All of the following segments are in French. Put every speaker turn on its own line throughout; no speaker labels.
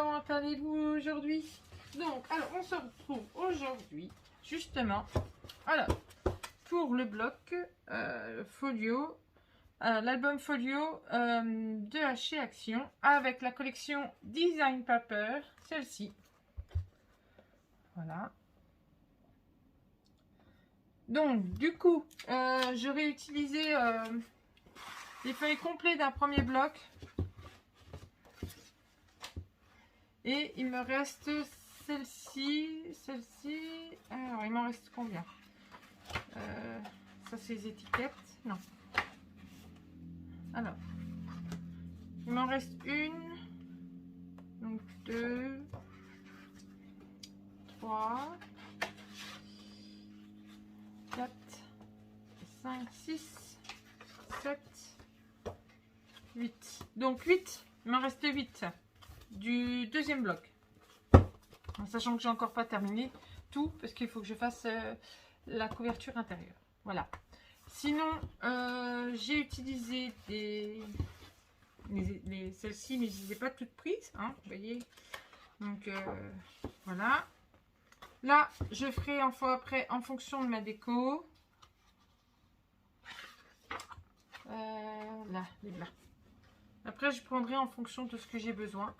comment allez-vous aujourd'hui? Donc, alors, on se retrouve aujourd'hui, justement, alors, pour le bloc folio, l'album folio de chez Action, avec la collection Design Paper, celle-ci. Voilà. Donc, du coup, j'aurais utilisé les feuilles complètes d'un premier bloc. Et il me reste celle-ci. Alors, il m'en reste combien? Ça, c'est les étiquettes. Non. Alors, il m'en reste une. Donc, 2, 3, 4, 5, 6, 7, 8. Donc, 8. Il m'en reste 8 du deuxième bloc. En sachant que j'ai encore pas terminé tout, parce qu'il faut que je fasse la couverture intérieure. Voilà. Sinon, j'ai utilisé celles-ci, mais je ne les ai pas toutes prises, hein, vous voyez. Donc, voilà. Là, je ferai en fois après en fonction de ma déco. Là, les blancs. Après, je prendrai en fonction de ce que j'ai besoin,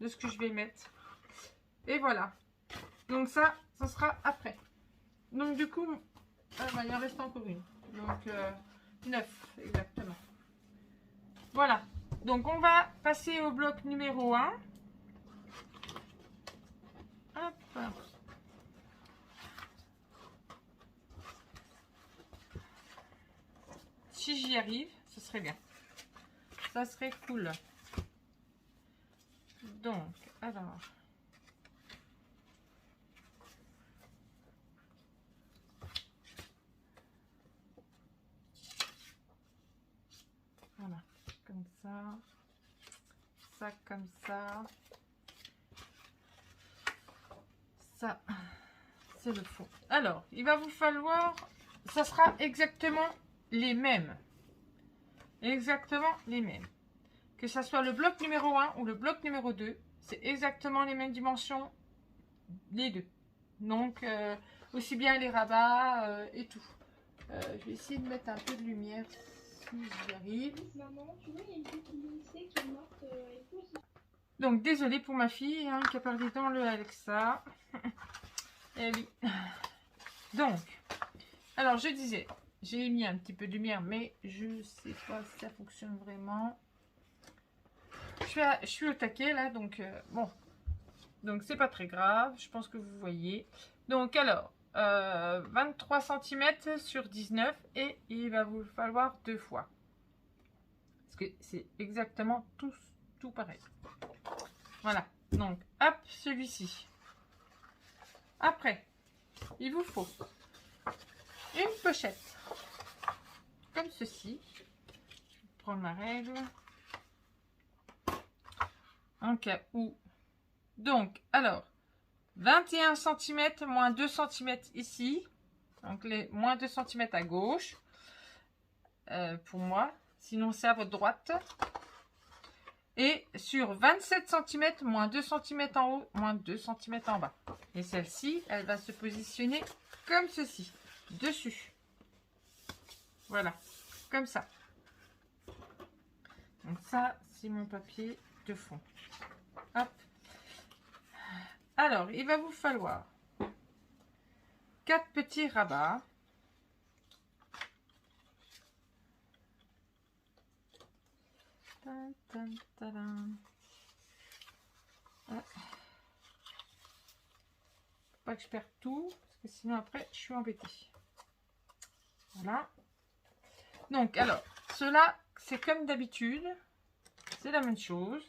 de ce que je vais mettre. Et voilà. Donc ça sera après. Donc du coup, il en reste encore une. Donc 9 exactement. Voilà. Donc on va passer au bloc numéro 1. Hop. Si j'y arrive, ce serait bien. Ça serait cool. Donc, alors. Voilà, comme ça. Ça comme ça. Ça, c'est le fond. Alors, il va vous falloir, ça sera exactement les mêmes. Exactement les mêmes. Que ça soit le bloc numéro 1 ou le bloc numéro 2, c'est exactement les mêmes dimensions, les deux. Donc, aussi bien les rabats et tout. Je vais essayer de mettre un peu de lumière si j'y arrive.
Maman, tu vois, il y a une petite lycée qui est morte.
Donc, désolée pour ma fille hein, qui a perdu dans le Alexa. Et oui. Donc, alors je disais, j'ai mis un petit peu de lumière, mais je sais pas si ça fonctionne vraiment. Je suis au taquet là, donc bon. Donc c'est pas très grave, je pense que vous voyez. Donc alors, 23 cm sur 19 et il va vous falloir 2 fois. Parce que c'est exactement tout pareil. Voilà, donc hop, celui-ci. Après, il vous faut une pochette comme ceci. Je vais prendre ma règle en cas où. Donc, alors, 21 cm moins 2 cm ici. Donc, les moins 2 cm à gauche. Pour moi. Sinon, c'est à votre droite. Et sur 27 cm, moins 2 cm en haut, moins 2 cm en bas. Et celle-ci, elle va se positionner comme ceci. Dessus. Voilà. Comme ça. Donc ça, c'est mon papier de fond. Hop. Alors, il va vous falloir 4 petits rabats. Pas que je perde tout, parce que sinon après, je suis embêtée. Voilà. Donc, alors, cela, c'est comme d'habitude. C'est la même chose.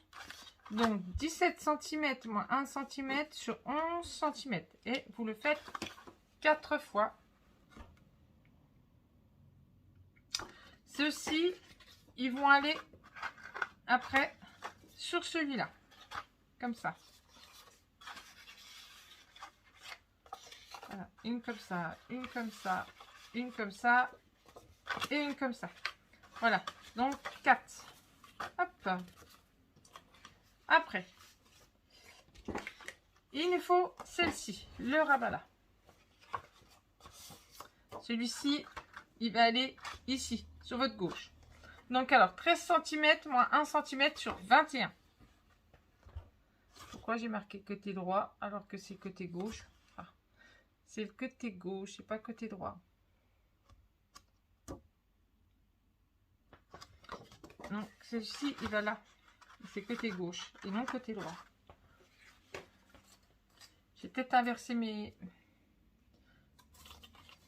Donc, 17 cm moins 1 cm sur 11 cm. Et vous le faites 4 fois. Ceux-ci, ils vont aller après sur celui-là. Comme ça. Voilà. Une comme ça, une comme ça, une comme ça et une comme ça. Voilà. Donc, 4. Hop. Après, il nous faut celle-ci, le rabat là. Celui-ci, il va aller ici, sur votre gauche. Donc alors, 13 cm moins 1 cm sur 21. Pourquoi j'ai marqué côté droit alors que c'est côté gauche? Ah, c'est le côté gauche, c'est pas côté droit. Donc celui-ci, il va là. C'est côté gauche et non côté droit. J'ai peut-être inversé mes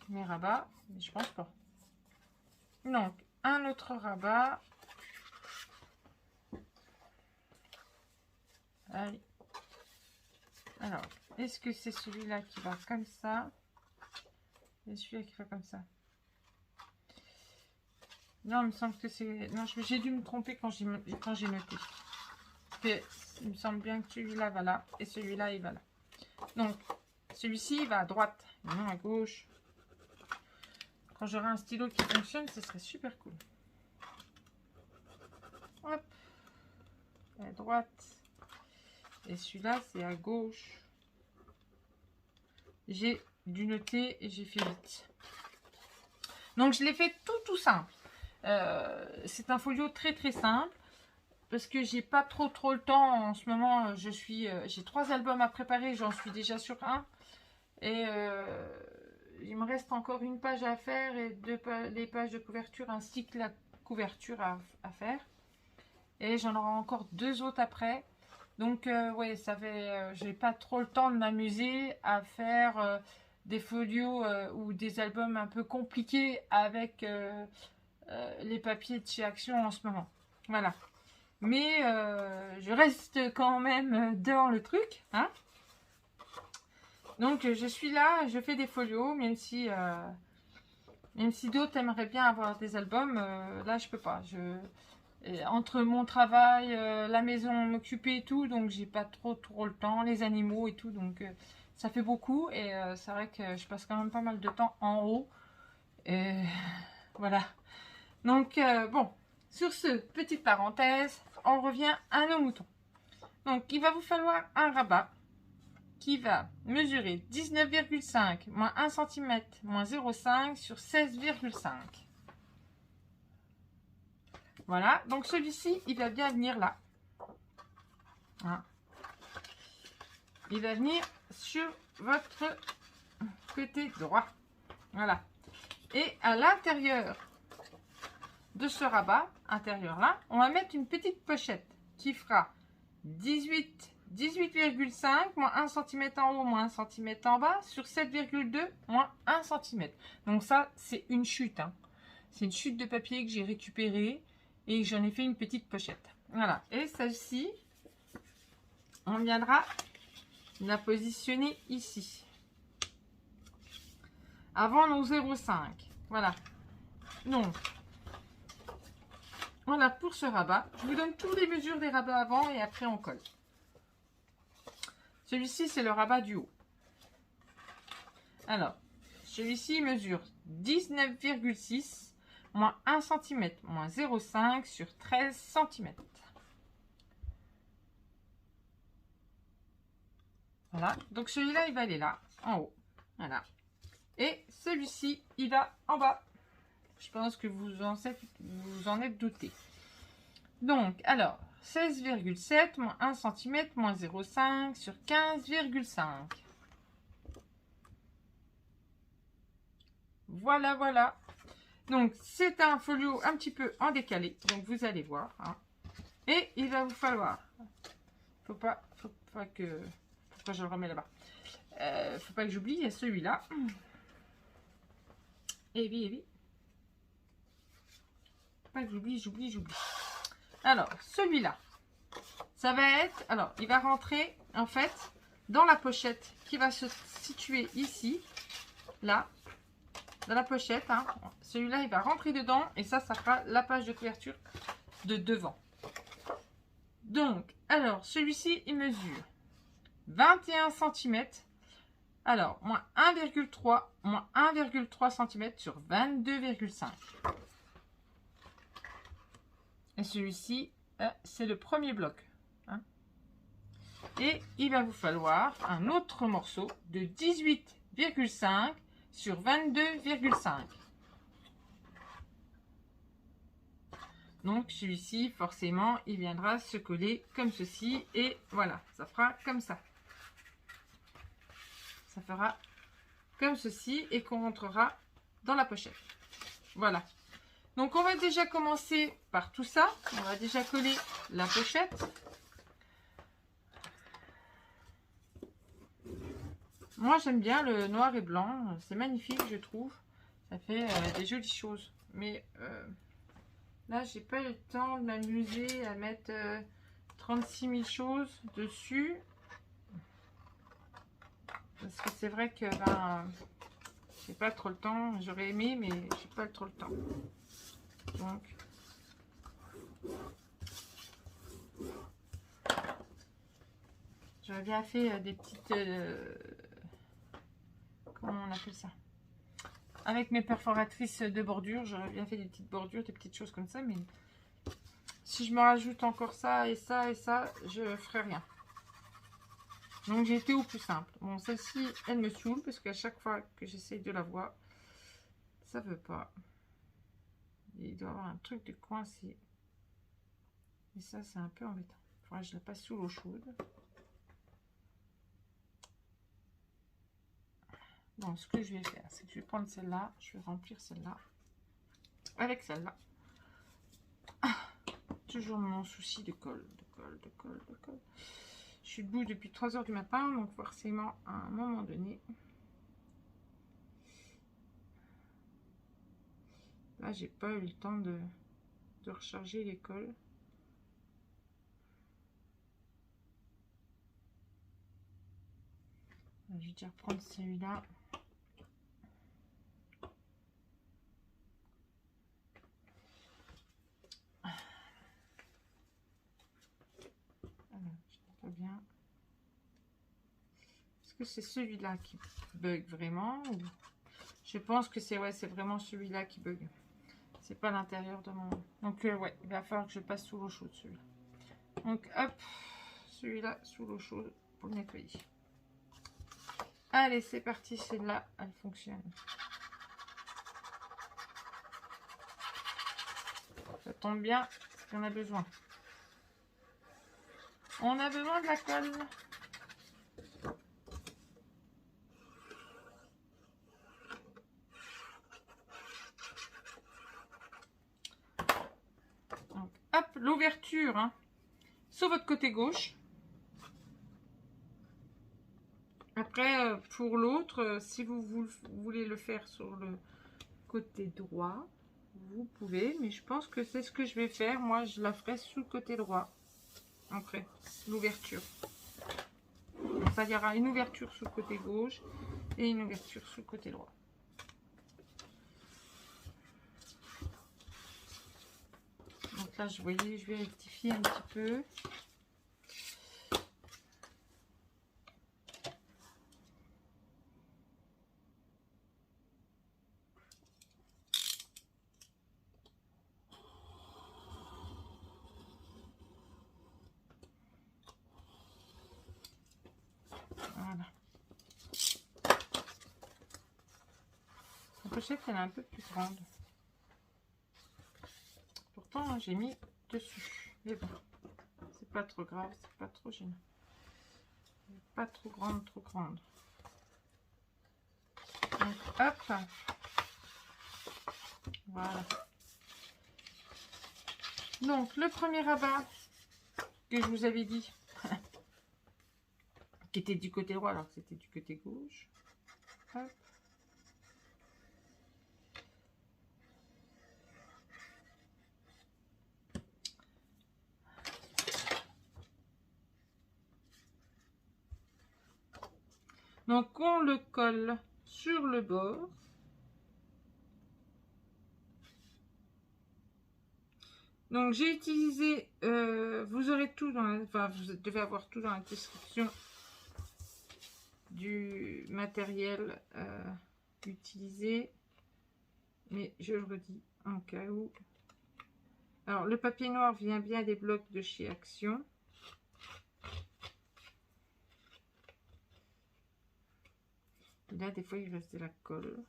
rabats, mais je pense pas. Donc, un autre rabat. Allez. Alors, est-ce que c'est celui-là qui va comme ça? Et celui-là qui va comme ça? Non, il me semble que c'est... Non, j'ai dû me tromper quand j'ai noté. Parce que il me semble bien que celui-là va là et celui-là, il va là. Donc, celui-ci, il va à droite et non à gauche. Quand j'aurai un stylo qui fonctionne, ce serait super cool. Hop. À droite. Et celui-là, c'est à gauche. J'ai dû noter et j'ai fait vite. Donc, je l'ai fait tout simple. C'est un folio très simple. Parce que j'ai pas trop le temps en ce moment. J'ai 3 albums à préparer. J'en suis déjà sur un. Et il me reste encore une page à faire. Et les pages de couverture ainsi que la couverture à faire. Et j'en aurai encore 2 autres après. Donc, ouais, ça fait... j'ai pas trop le temps de m'amuser à faire des folios ou des albums un peu compliqués avec les papiers de chez Action en ce moment. Voilà. Mais je reste quand même dans le truc. Hein. Donc, je suis là, je fais des folios, même si d'autres aimeraient bien avoir des albums, là, je peux pas. Entre mon travail, la maison, m'occuper et tout, donc j'ai pas trop le temps, les animaux et tout, donc ça fait beaucoup. Et c'est vrai que je passe quand même pas mal de temps en haut. Et voilà. Donc, bon, sur ce, petite parenthèse, on revient à nos moutons. Donc, il va vous falloir un rabat qui va mesurer 19,5 moins 1 cm moins 0,5 sur 16,5. Voilà, donc celui-ci, il va bien venir là. Hein. Il va venir sur votre côté droit. Voilà. Et à l'intérieur de ce rabat, intérieur là, on va mettre une petite pochette qui fera 18,5 moins 1 cm en haut moins 1 cm en bas sur 7,2 moins 1 cm. Donc ça, c'est une chute. Hein. C'est une chute de papier que j'ai récupérée et j'en ai fait une petite pochette. Voilà. Et celle-ci, on viendra la positionner ici. Avant nos 0,5. Voilà. Donc, voilà pour ce rabat. Je vous donne toutes les mesures des rabats avant et après on colle. Celui-ci, c'est le rabat du haut. Alors, celui-ci mesure 19,6 moins 1 cm moins 0,5 sur 13 cm. Voilà. Donc celui-là, il va aller là, en haut. Voilà. Et celui-ci, il va en bas. Je pense que vous en êtes douté. Donc, alors, 16,7 moins 1 cm moins 0,5 sur 15,5. Voilà, voilà. Donc, c'est un folio un petit peu en décalé. Donc, vous allez voir. Hein. Et il va vous falloir... Faut pas que... Pourquoi je le remets là-bas? Faut pas que j'oublie, il y a celui-là. Et oui. Faut pas que j'oublie. Alors, celui-là, ça va être... Alors, il va rentrer, en fait, dans la pochette qui va se situer ici, là, dans la pochette. Hein. Celui-là, il va rentrer dedans et ça fera la page de couverture de devant. Donc, alors, celui-ci, il mesure 21 cm. Alors, moins 1,3 cm sur 22,5. Et celui-ci, c'est le premier bloc. Hein. Et il va vous falloir un autre morceau de 18,5 sur 22,5. Donc celui-ci, forcément, il viendra se coller comme ceci. Et voilà, ça fera comme ça. Ça fera comme ceci et qu'on rentrera dans la pochette. Voilà. Donc on va déjà commencer par tout ça. On va déjà coller la pochette. Moi j'aime bien le noir et blanc. C'est magnifique, je trouve. Ça fait des jolies choses. Mais là, j'ai pas eu le temps de m'amuser à mettre 36 000 choses dessus. Parce que c'est vrai que j'ai pas trop le temps. J'aurais aimé, mais j'ai pas trop le temps. Donc, j'aurais bien fait des petites... comment on appelle ça? Avec mes perforatrices de bordure, j'aurais bien fait des petites bordures, des petites choses comme ça, mais si je me rajoute encore ça et ça et ça, je ferai rien. Donc j'ai été au plus simple. Bon, celle-ci, elle me saoule parce qu'à chaque fois que j'essaye de la voir, ça veut pas. Il doit y avoir un truc de coincé. Et ça, c'est un peu embêtant. Il faudra que je la passe sous l'eau chaude. Bon, ce que je vais faire, c'est que je vais prendre celle-là, je vais remplir celle-là avec celle-là. Toujours mon souci de colle, de colle. Je suis debout depuis 3 h du matin, donc forcément, à un moment donné, là, j'ai pas eu le temps de recharger les colles. Je vais dire prendre celui-là. Bien. Est-ce que c'est celui-là qui bug vraiment ou... Je pense que c'est c'est vraiment celui-là qui bug. C'est pas l'intérieur de mon... Donc ouais, il va falloir que je passe sous l'eau chaude celui-là. Donc hop, celui-là sous l'eau chaude pour le nettoyer. Allez, c'est parti, celle-là, elle fonctionne. Ça tombe bien, parce qu'on a besoin. On a besoin de la colle. Donc, hop, l'ouverture, hein, sur votre côté gauche. Après, pour l'autre, si vous voulez le faire sur le côté droit, vous pouvez. Mais je pense que c'est ce que je vais faire. Moi, je la ferai sous le côté droit. Après, l'ouverture. Ça, il y aura une ouverture sur le côté gauche et une ouverture sur le côté droit. Donc là, je voyais, je vais rectifier un petit peu. Voilà. La pochette, elle est un peu plus grande. Pourtant, j'ai mis dessus. Mais bon, c'est pas trop grave, c'est pas trop gênant. Pas trop grande, trop grande. Donc, hop. Voilà. Donc, le premier rabat que je vous avais dit, qui était du côté droit alors que c'était du côté gauche. Hop. Donc, on le colle sur le bord. Donc, j'ai utilisé, vous aurez tout dans la, enfin, vous devez avoir tout dans la description du matériel utilisé. Mais je le redis en cas où. Alors, le papier noir vient bien des blocs de chez Action. Et là, des fois, il reste de la colle.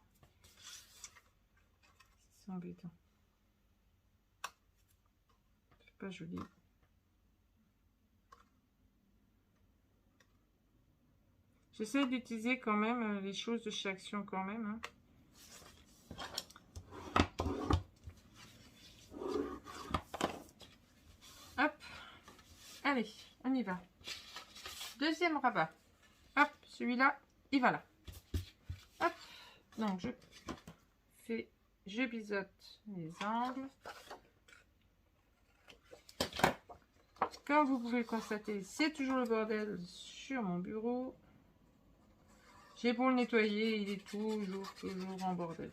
C'est embêtant. C'est pas joli. J'essaie d'utiliser quand même les choses de chez Action quand même. Hein. Hop. Allez, on y va. Deuxième rabat. Hop, celui-là, il va là. Hop. Donc, je biseaute les angles. Comme vous pouvez le constater, c'est toujours le bordel sur mon bureau. J'ai beau le nettoyer, il est toujours en bordel.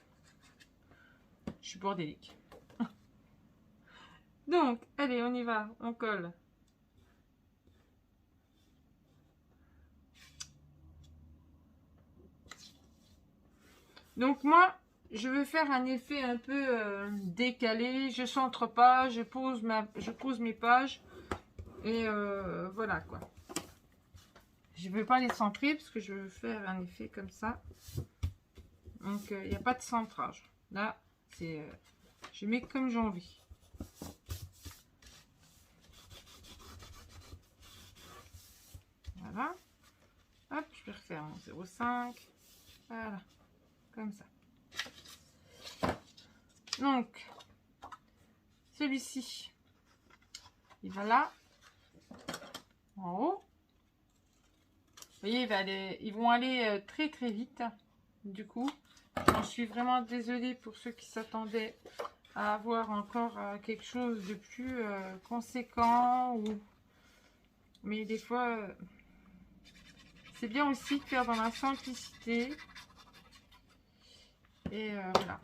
Je suis bordélique. Donc, allez, on y va, on colle. Donc moi, je veux faire un effet un peu décalé. Je centre pas, je pose mes pages. Et voilà quoi. Je ne veux pas les centrer parce que je veux faire un effet comme ça. Donc il n'y a pas de centrage. Là, c'est je mets comme j'ai envie. Voilà. Hop, je vais refaire mon 0,5. Voilà. Comme ça. Donc, celui-ci, il va là. En haut. Vous voyez, ils vont aller très très vite. Du coup, je suis vraiment désolée pour ceux qui s'attendaient à avoir encore quelque chose de plus conséquent. Mais des fois, c'est bien aussi de faire dans la simplicité. Et voilà.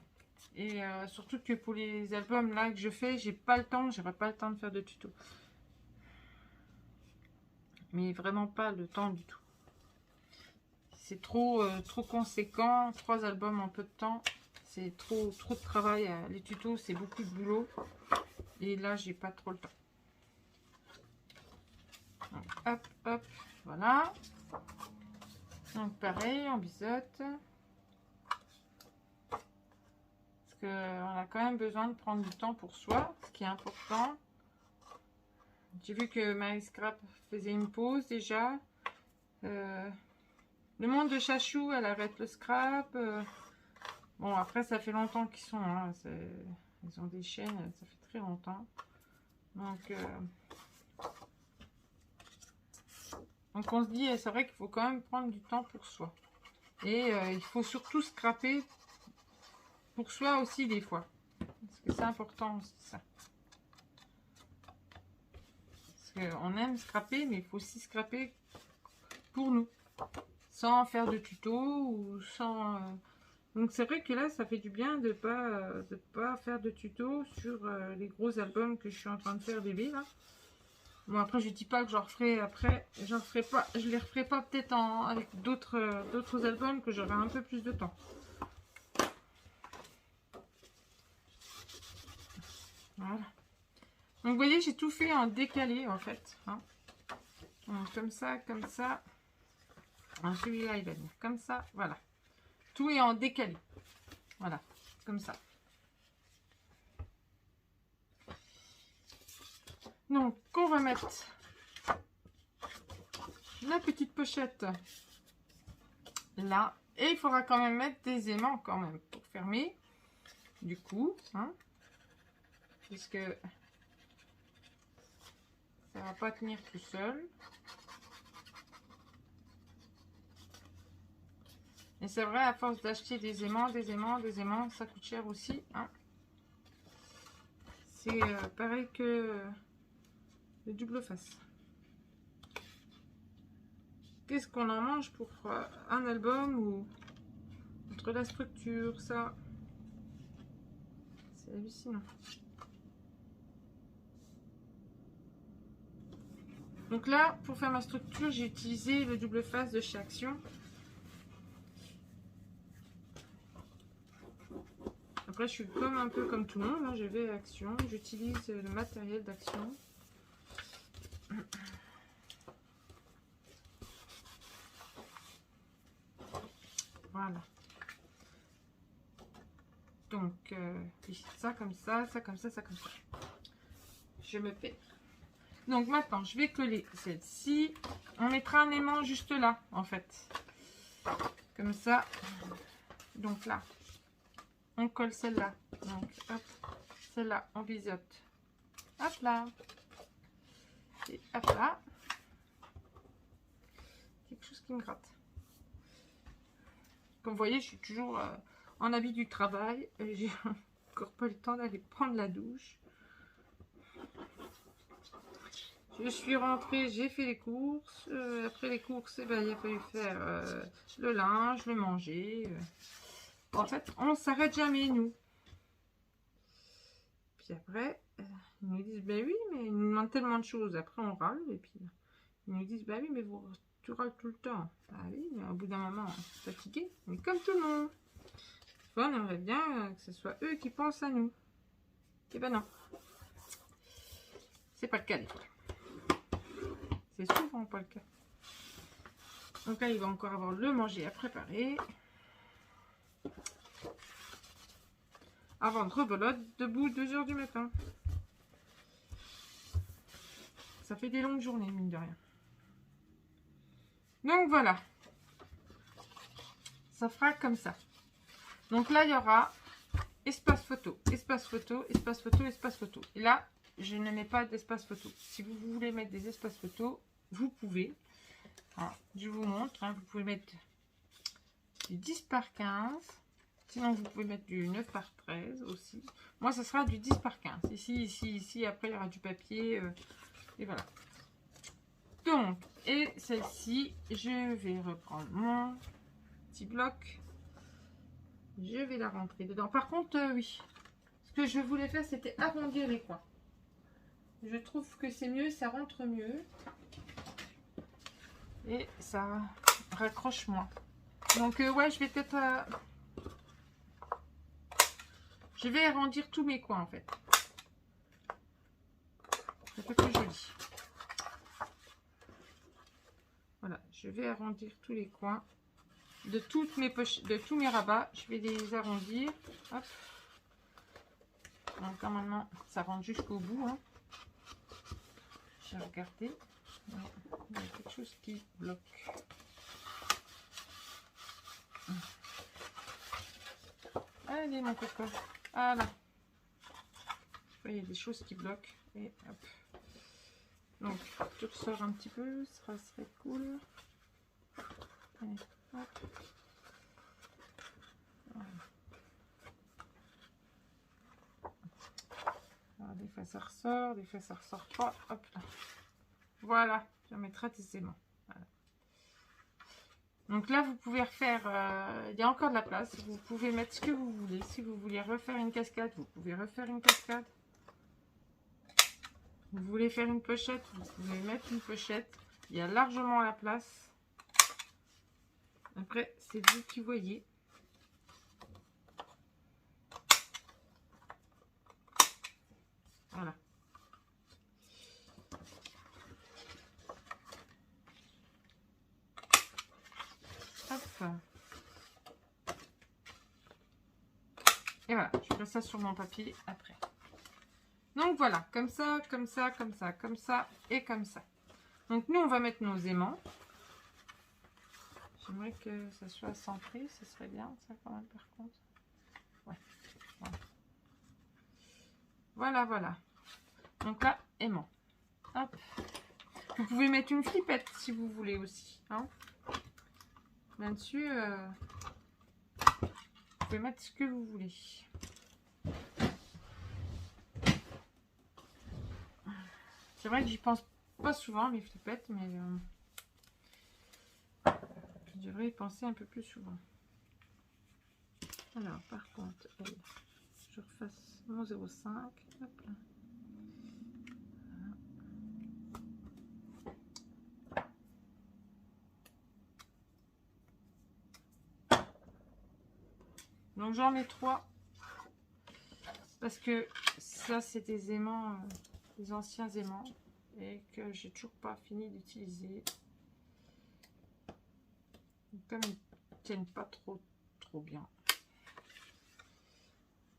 Et surtout que pour les albums là que je fais, j'ai pas le temps, j'aurai pas le temps de faire de tuto. Mais vraiment pas le temps du tout. C'est trop conséquent. 3 albums en peu de temps, c'est trop de travail. Les tutos, c'est beaucoup de boulot. Et là, j'ai pas trop le temps. Donc, hop, hop, voilà. Donc pareil, on biseaute. Parce qu'on a quand même besoin de prendre du temps pour soi, ce qui est important. J'ai vu que Marie Scrap faisait une pause déjà. Le monde de Chachou, elle arrête le scrap. Bon, après, ça fait longtemps qu'ils sont. Hein, ils ont des chaînes, ça fait très longtemps. Donc on se dit, c'est vrai qu'il faut quand même prendre du temps pour soi. Et il faut surtout scraper pour soi aussi des fois. Parce que c'est important aussi ça. Parce qu'on aime scraper, mais il faut aussi scraper pour nous. Sans faire de tuto ou sans... Donc c'est vrai que là, ça fait du bien de pas faire de tuto sur les gros albums que je suis en train de faire bébé là. Bon après je dis pas que j'en referai après, j'en ferai pas, je les referai pas peut-être avec d'autres albums que j'aurai un peu plus de temps. Voilà. Donc vous voyez, j'ai tout fait en décalé en fait. Hein. Donc, comme ça, comme ça. Celui-là il va venir comme ça, voilà. Tout est en décalé. Voilà, comme ça. Donc, on va mettre la petite pochette là. Et il faudra quand même mettre des aimants quand même pour fermer. Du coup, hein, puisque ça va pas tenir tout seul. Et c'est vrai, à force d'acheter des aimants, ça coûte cher aussi. Hein. C'est pareil que le double face. Qu'est-ce qu'on en mange pour un album ou entre la structure, ça, c'est hallucinant. Donc là, pour faire ma structure, j'ai utilisé le double face de chez Action. Après, je suis comme un peu comme tout le monde. Hein. Je vais à Action, j'utilise le matériel d'Action. Voilà. Donc, ça comme ça, ça comme ça, ça comme ça. Je me perds. Donc maintenant, je vais coller celle-ci. On mettra un aimant juste là, en fait. Comme ça. Donc là, on colle celle-là. Donc, hop, celle-là, on biseaute. Hop là. Et hop là. Quelque chose qui me gratte. Comme vous voyez, je suis toujours en habit du travail. J'ai encore pas le temps d'aller prendre la douche. Je suis rentrée, j'ai fait les courses. Après les courses, eh ben, il a fallu faire le linge, le manger. En fait, on ne s'arrête jamais, nous. Puis après, ils nous disent, ben oui, mais ils nous demandent tellement de choses. Après, on râle. Et puis, ils nous disent, ben oui, mais tu râles tout le temps. Ah oui, mais au bout d'un moment, on est fatigué. Mais comme tout le monde. On aimerait bien que ce soit eux qui pensent à nous. Et ben non. C'est pas le cas des fois. C'est souvent pas le cas. Donc là, il va encore avoir le manger à préparer. Avant de rebelote, debout 2 h du matin. Ça fait des longues journées, mine de rien. Donc voilà. Ça fera comme ça. Donc là, il y aura espace photo, espace photo, espace photo, espace photo. Et là, je ne mets pas d'espace photo. Si vous voulez mettre des espaces photos, vous pouvez. Alors, je vous montre. Hein, vous pouvez mettre du 10 par 15. Sinon, vous pouvez mettre du 9 par 13 aussi. Moi, ce sera du 10 par 15. Ici, ici, ici. Après, il y aura du papier. Et voilà. Donc, et celle-ci, je vais reprendre mon petit bloc. Je vais la rentrer dedans. Par contre, oui. Ce que je voulais faire, c'était arrondir les coins. Je trouve que c'est mieux, ça rentre mieux. Et ça raccroche moins. Donc, ouais, je vais peut-être... je vais arrondir tous mes coins, en fait. C'est un peu plus joli. Voilà, je vais arrondir tous les coins. De toutes mes poches, de tous mes rabats, je vais les arrondir. Hop. Donc, normalement, ça rentre jusqu'au bout. Hein. J'ai regardé. Il y a quelque chose qui bloque. Allez, mon coco. Voilà. Il y a des choses qui bloquent. Et hop. Donc, tu ressors un petit peu. Ça serait cool. Allez, hop. Voilà. Alors, des fois ça ressort, des fois ça ressort pas. Hop là. Voilà. Je mettrai des aimants. Voilà. Donc là, vous pouvez refaire, il y a encore de la place, vous pouvez mettre ce que vous voulez. Si vous voulez refaire une cascade, vous pouvez refaire une cascade. Vous voulez faire une pochette, vous pouvez mettre une pochette. Il y a largement la place. Après, c'est vous qui voyez. Voilà. Hop. Et voilà, je fais ça sur mon papier après. Donc voilà, comme ça, comme ça, comme ça, comme ça et comme ça. Donc nous, on va mettre nos aimants. J'aimerais que ça soit centré, ce serait bien ça quand même par contre. Ouais, voilà. Voilà, voilà. Donc là, aimant. Hop. Vous pouvez mettre une flippette si vous voulez aussi. Hein. Là-dessus, vous pouvez mettre ce que vous voulez. C'est vrai que j'y pense pas souvent, les flippettes, mais je devrais y penser un peu plus souvent. Alors, par contre, je refasse mon 0,5. Hop là. Donc j'en mets 3 parce que ça c'est des aimants, des anciens aimants et que j'ai toujours pas fini d'utiliser. Comme ils tiennent pas trop trop bien.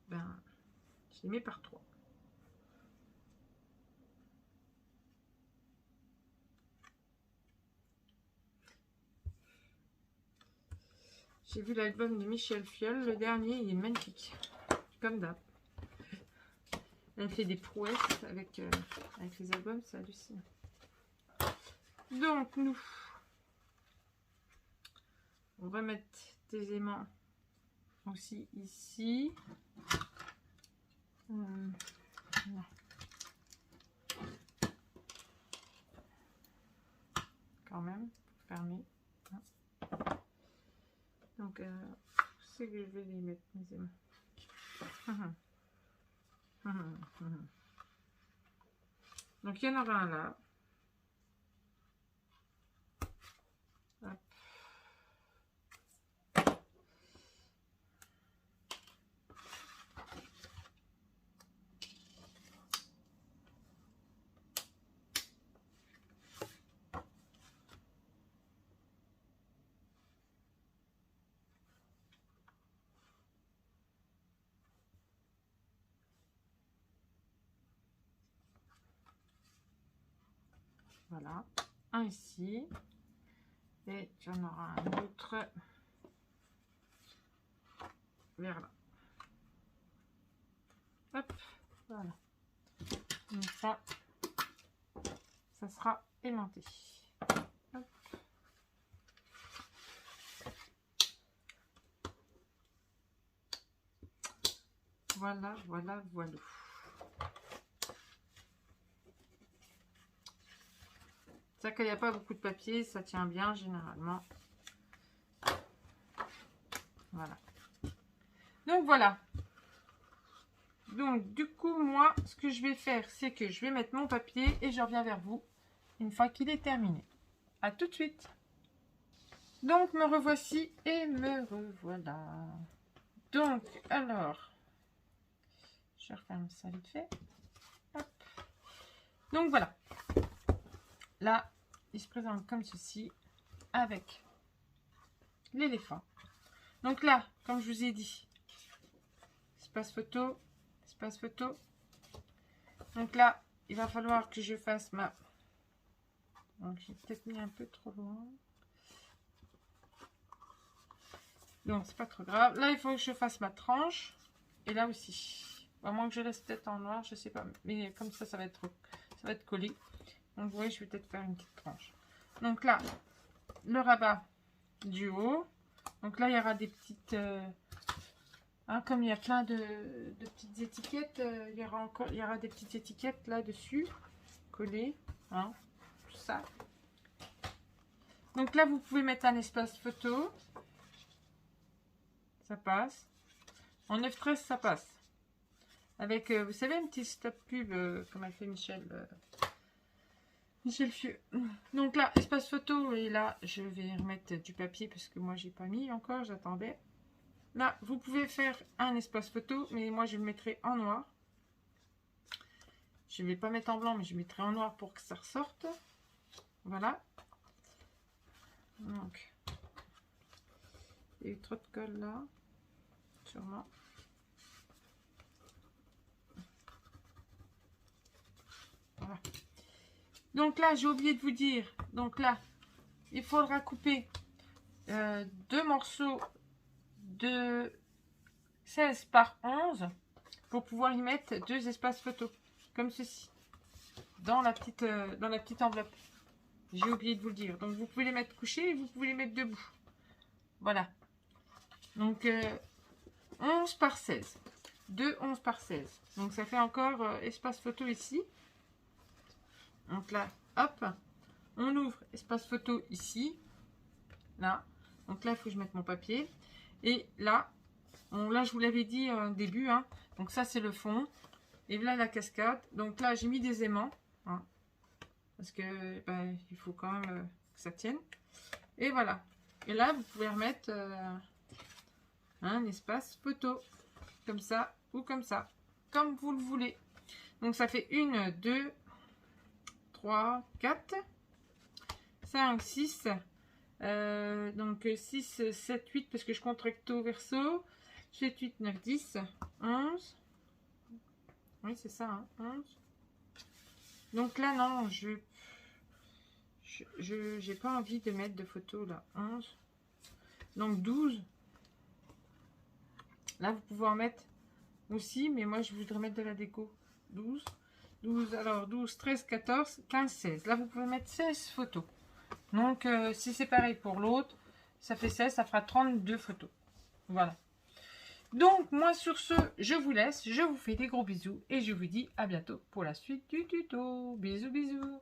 Ben, je les mets par 3. J'ai vu l'album de Michel Fiol, le dernier, il est magnifique, comme d'hab. Elle fait des prouesses avec les albums, c'est hallucinant. Donc, nous, on va mettre des aimants aussi ici. Quand même, pour fermer. Donc, c'est que je vais les mettre, mes aimants. Donc, il y en aura un là. Hop. Voilà, un ici. Et j'en aurai un autre vers là. Hop, voilà. Donc ça sera aimanté. Hop. Voilà, voilà, voilà. Ça, qu'il n'y a pas beaucoup de papier, ça tient bien généralement. Voilà. Donc voilà. Donc du coup, moi, ce que je vais faire, c'est que je vais mettre mon papier et je reviens vers vous une fois qu'il est terminé. À tout de suite. Donc me revoici et me revoilà. Donc, alors, je referme ça vite fait. Hop. Donc voilà. Là, il se présente comme ceci avec l'éléphant. Donc là, comme je vous ai dit, espace photo, espace photo. Donc là, il va falloir que je fasse ma... Donc j'ai peut-être mis un peu trop loin. Donc c'est pas trop grave. Là, il faut que je fasse ma tranche. Et là aussi. À moins que je laisse peut-être en noir, je sais pas. Mais comme ça va être collé. Donc vous voyez, je vais peut-être faire une petite tranche. Donc là, le rabat du haut. Donc là, il y aura des petites... comme il y a plein de petites étiquettes, il y aura des petites étiquettes là-dessus, collées. Hein, tout ça. Donc là, vous pouvez mettre un espace photo. Ça passe. En 9-13, ça passe. Avec, vous savez, un petit stop pub, comme a fait Michel Fieux. Donc là, espace photo, et là, je vais remettre du papier parce que moi, j'ai pas mis encore, j'attendais. Là, vous pouvez faire un espace photo, mais moi, je le mettrai en noir. Je ne vais pas mettre en blanc, mais je mettrai en noir pour que ça ressorte. Voilà. Donc, il y a eu trop de colle là, sûrement. Voilà. Donc là, j'ai oublié de vous dire, donc là, il faudra couper 2 morceaux de 16 par 11 pour pouvoir y mettre 2 espaces photos, comme ceci, dans la petite enveloppe. J'ai oublié de vous le dire. Donc, vous pouvez les mettre couchés et vous pouvez les mettre debout. Voilà. Donc, 11 par 16. 2 11 par 16. Donc, ça fait encore espace photo ici. Donc là, hop. On ouvre espace photo ici. Là. Donc là, il faut que je mette mon papier. Et là, là, je vous l'avais dit au début. Hein. Donc, ça, c'est le fond. Et là, la cascade. Donc là, j'ai mis des aimants. Hein, parce que ben, il faut quand même que ça tienne. Et voilà. Et là, vous pouvez remettre un espace photo. Comme ça ou comme ça. Comme vous le voulez. Donc, ça fait 1, 2, 3, 4, 5, 6, Donc 6, 7, 8 parce que je compte recto verso. 7, 8, 9, 10, 11. Oui, c'est ça, hein, 11. Donc là, non, j'ai pas envie de mettre de photos là. 11. Donc 12. Là, vous pouvez en mettre aussi, mais moi, je voudrais mettre de la déco. 12. 12, alors 12, 13, 14, 15, 16. Là, vous pouvez mettre 16 photos. Donc, si c'est pareil pour l'autre, ça fait 16, ça fera 32 photos. Voilà. Donc, moi, sur ce, je vous laisse. Je vous fais des gros bisous et je vous dis à bientôt pour la suite du tuto. Bisous, bisous.